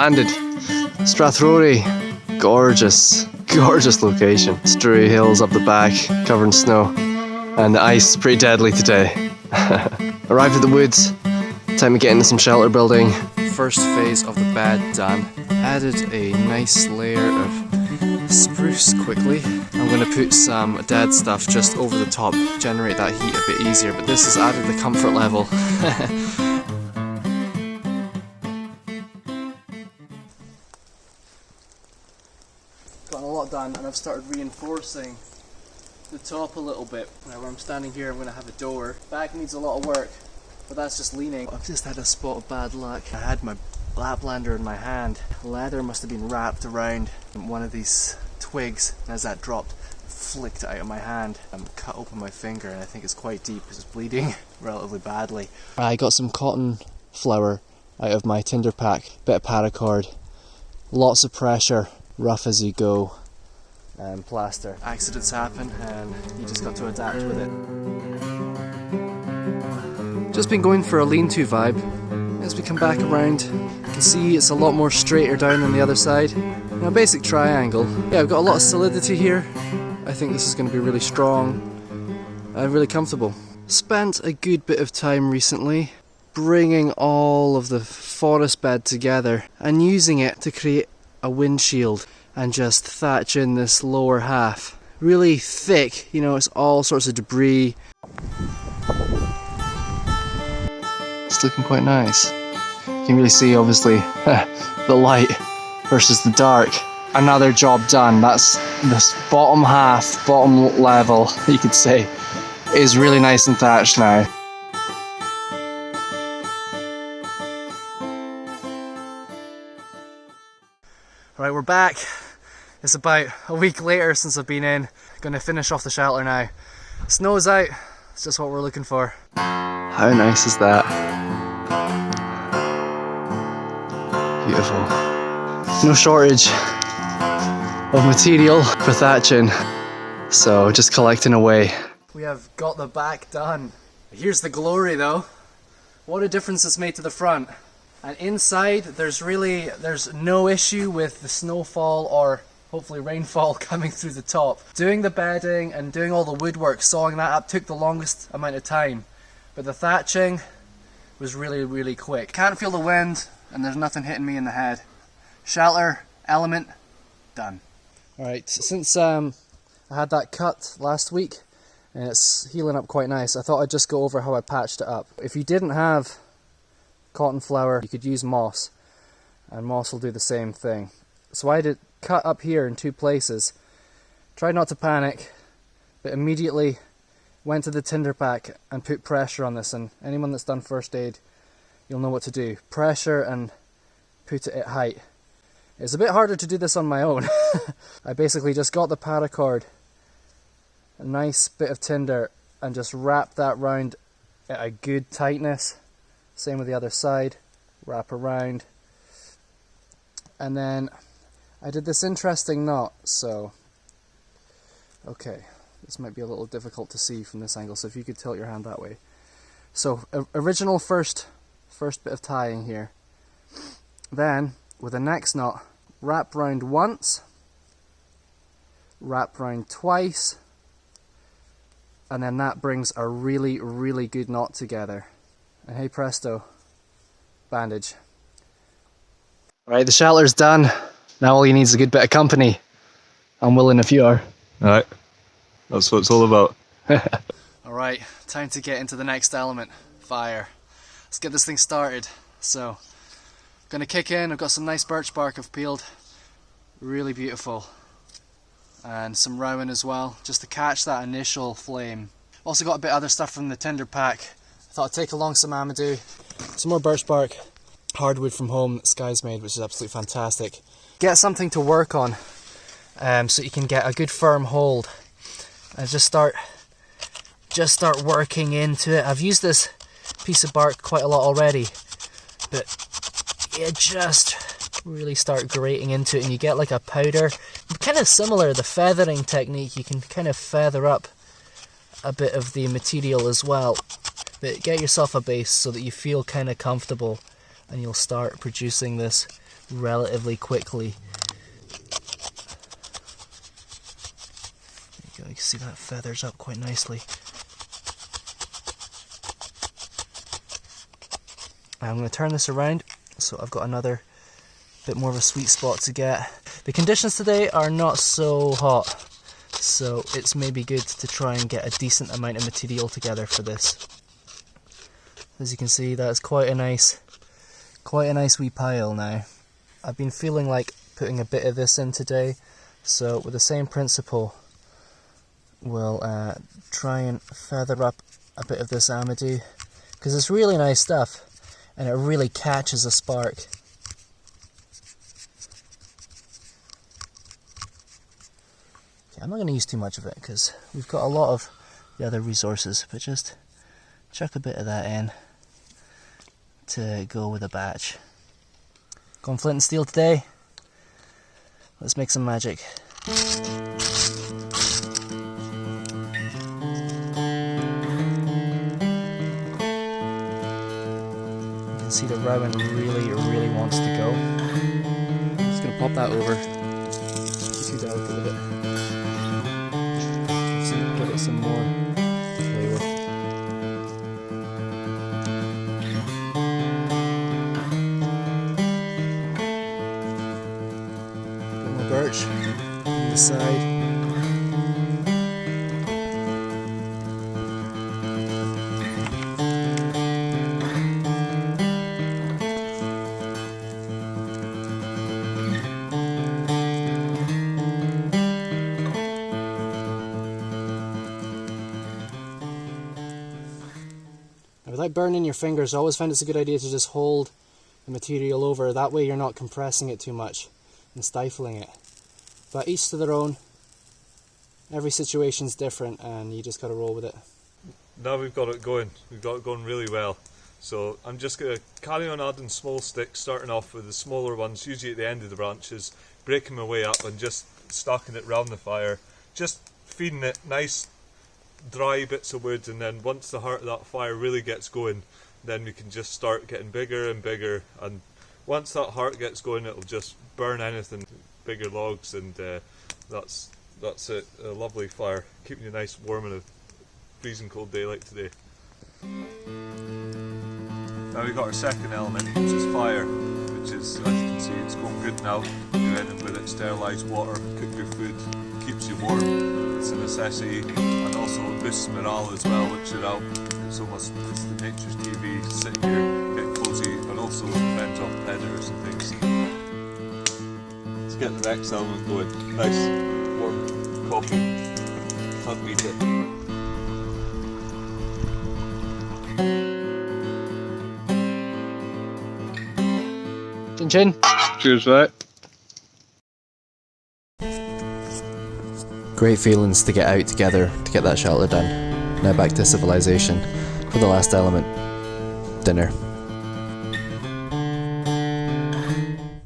Landed. Strathrory. Gorgeous, gorgeous location. Strathrory hills up the back, covered in snow. And the ice is pretty deadly today. Arrived at the woods. Time to get into some shelter building. First phase of the bed done. Added a nice layer of spruce quickly. I'm going to put some dead stuff just over the top, generate that heat a bit easier, but this has added the comfort level. Got a lot done, and I've started reinforcing the top a little bit. Now where I'm standing here, I'm going to have a door. Back needs a lot of work, but that's just leaning. I've just had a spot of bad luck. I had my Laplander in my hand. Leather must have been wrapped around one of these twigs, and as that dropped, flicked out of my hand and cut open my finger, and I think it's quite deep because it's bleeding relatively badly. I got some cotton flour out of my tinder pack, bit of paracord, lots of pressure, rough as you go, and plaster. Accidents happen and you just got to adapt with it. Just been going for a lean-to vibe. As we come back around, you can see it's a lot more straighter down than the other side. Now, a basic triangle. Yeah, I've got a lot of solidity here. I think this is going to be really strong and really comfortable. Spent a good bit of time recently bringing all of the forest bed together and using it to create a windshield and just thatch in this lower half. Really thick, you know, it's all sorts of debris. It's looking quite nice. You can really see, obviously, the light versus the dark. Another job done. That's this bottom half, bottom level, you could say, is really nice and thatched now. Right, we're back. It's about a week later since I've been in. Gonna finish off the shelter now. Snow's out. It's just what we're looking for. How nice is that? Beautiful. No shortage of material for thatching, so just collecting away. We have got the back done. Here's the glory though. What a difference it's made to the front. And inside there's no issue with the snowfall or hopefully rainfall coming through the top. Doing the bedding and doing all the woodwork, sawing that up, took the longest amount of time, but the thatching was really quick. Can't feel the wind and there's nothing hitting me in the head. Shelter, element, done. Alright, since I had that cut last week and it's healing up quite nice, I thought I'd just go over how I patched it up. If you didn't have cotton flour, you could use moss, and moss will do the same thing. So I did cut up here in two places. Tried not to panic, but immediately went to the tinder pack and put pressure on this, and anyone that's done first aid, you'll know what to do. Pressure and put it at height. It's a bit harder to do this on my own. I basically just got the paracord, a nice bit of tinder, and just wrapped that round at a good tightness. Same with the other side, wrap around. And then I did this interesting knot, so, okay, this might be a little difficult to see from this angle, so if you could tilt your hand that way. So, original first bit of tying here. Then, with the next knot, wrap round once, wrap round twice, and then that brings a really good knot together. And hey presto, bandage. Right, the shelter's done. Now all you need is a good bit of company. I'm willing if you are. Alright, that's what it's all about. Alright, time to get into the next element, fire. Let's get this thing started. So, gonna kick in. I've got some nice birch bark I've peeled. Really beautiful. And some rowan as well, just to catch that initial flame. Also got a bit of other stuff from the tinder pack. I thought I'd take along some amadou, some more birch bark, hardwood from home that Skye's made, which is absolutely fantastic. Get something to work on so you can get a good firm hold. And just start working into it. I've used this piece of bark quite a lot already, but you just really start grating into it and you get like a powder. Kind of similar, the feathering technique, you can kind of feather up a bit of the material as well. But get yourself a base so that you feel kind of comfortable and you'll start producing this relatively quickly. There you go, you can see that feathers up quite nicely. I'm going to turn this around so I've got another bit more of a sweet spot to get. The conditions today are not so hot, so it's maybe good to try and get a decent amount of material together for this. As you can see, that's quite a nice wee pile now. I've been feeling like putting a bit of this in today, so with the same principle we'll try and feather up a bit of this amadou, because it's really nice stuff and it really catches a spark. Okay, I'm not going to use too much of it because we've got a lot of the other resources, but just chuck a bit of that in to go with a batch. Going flint and steel today. Let's make some magic. You can see the rowan really wants to go. Just gonna pop that over. Too delicate with it. Just give it some more to play with. Birch on the side. Now, without burning your fingers, I always find it's a good idea to just hold the material over. That way you're not compressing it too much and stifling it. But each to their own. Every situation's different and you just gotta roll with it. Now we've got it going. We've got it going really well. So I'm just going to carry on adding small sticks, starting off with the smaller ones, usually at the end of the branches, breaking my way up and just stacking it round the fire. Just feeding it nice dry bits of wood, and then once the heart of that fire really gets going, then we can just start getting bigger and bigger, and once that heart gets going it'll just burn anything. Bigger logs, and that's it. A lovely fire, keeping you nice warm in a freezing cold day like today. Now we've got our second element, which is fire, which is, as you can see, it's going good now. Do anything with it, sterilise water, cook your food, keeps you warm. It's a necessity, and also it boosts morale as well once you're out. It's the nature's TV, sitting here, get cosy, but also fends off predators and things. Get the next element going. Nice warm coffee. Can't beat it. Chin chin. Cheers, mate. Great feelings to get out together to get that shelter done. Now back to civilization for the last element, dinner.